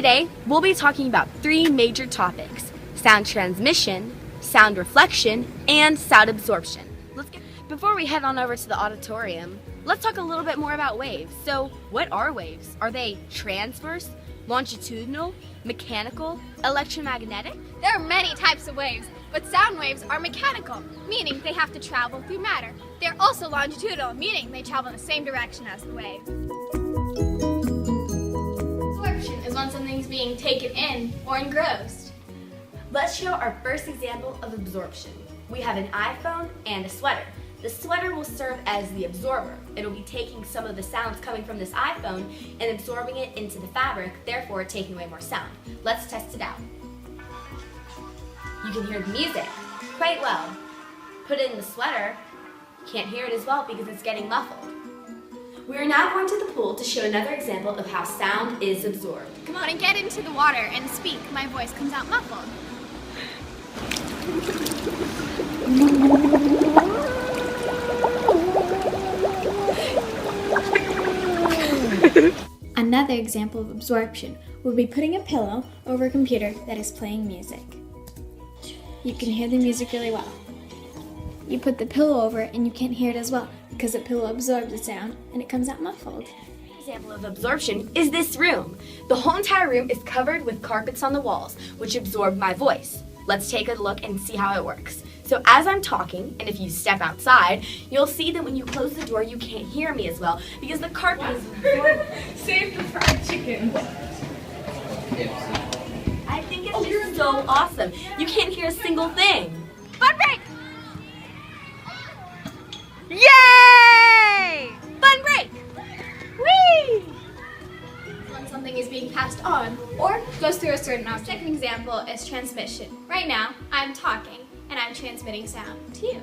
Today, we'll be talking about three major topics: sound transmission, sound reflection, and sound absorption. Before we head on over to the auditorium, let's talk a little bit more about waves. So, what are waves? Are they transverse, longitudinal, mechanical, electromagnetic? There are many types of waves, but sound waves are mechanical, meaning they have to travel through matter. They're also longitudinal, meaning they travel in the same direction as the wave. Absorption is when something's being taken in or engrossed. Let's show our first example of absorption. We have an iPhone and a sweater. The sweater will serve as the absorber. It'll be taking some of the sounds coming from this iPhone and absorbing it into the fabric, therefore taking away more sound. Let's test it out. You can hear the music quite well. Put it in the sweater, you can't hear it as well because it's getting muffled. We are now going to the pool to show another example of how sound is absorbed. Come on and get into the water and speak. My voice comes out muffled. Another example of absorption would be putting a pillow over a computer that is playing music. You can hear the music really well. You put the pillow over it and you can't hear it as well because the pillow absorbs the sound and it comes out muffled. An example of absorption is this room. The whole entire room is covered with carpets on the walls, which absorb my voice. Let's take a look and see how it works. So as I'm talking, and if you step outside, you'll see that when you close the door, you can't hear me as well because the carpet is absorbed. Save the fried chicken. I think it's just so awesome. You can't hear a single thing. Fun break! Yay! Fun break! Whee! When something is being passed on or goes through a certain object. Second example is transmission. Right now, I'm talking and I'm transmitting sound to you.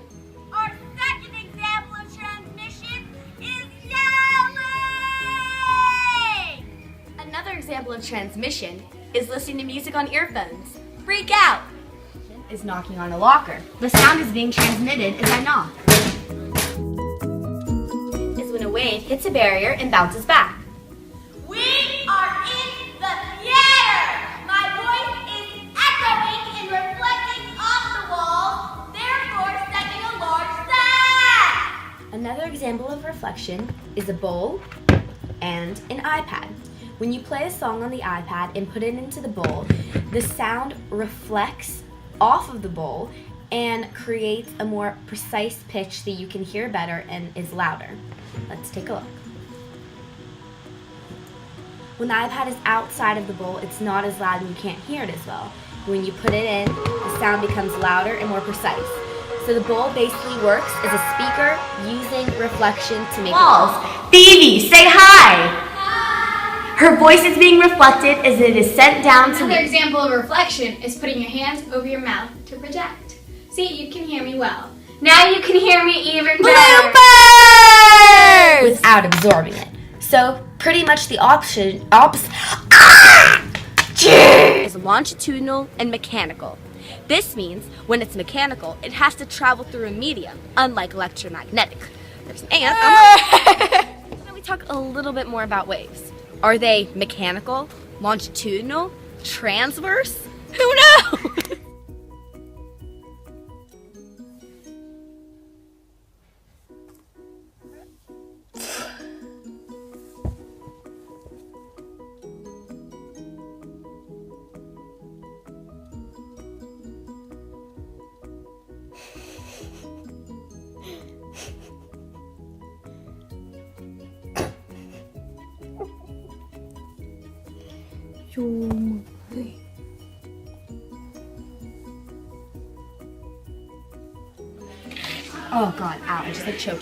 Our second example of transmission is yelling! Another example of transmission is listening to music on earphones. Freak out! Is knocking on a locker. The sound is being transmitted as I knock. Is when a wave hits a barrier and bounces back. We are in the theater! My voice is echoing and reflecting off the walls, therefore sending a large sound! Another example of reflection is a bowl and an iPad. When you play a song on the iPad and put it into the bowl, the sound reflects off of the bowl and creates a more precise pitch that you can hear better and is louder. Let's take a look. When the iPad is outside of the bowl, it's not as loud and you can't hear it as well. When you put it in, the sound becomes louder and more precise. So the bowl basically works as a speaker using reflection to make walls. Phoebe, say hi! Her voice is being reflected as it is sent down to Another me. example of reflection is putting your hands over your mouth to project. See, you can hear me well. Now you can hear me even better. Bloopers! Without absorbing it. So pretty much the option is longitudinal and mechanical. This means when it's mechanical, it has to travel through a medium, unlike electromagnetic. There's an ant. Now we talk a little bit more about waves. Are they mechanical, longitudinal, transverse? Who knows? Oh God, ow, I just choked.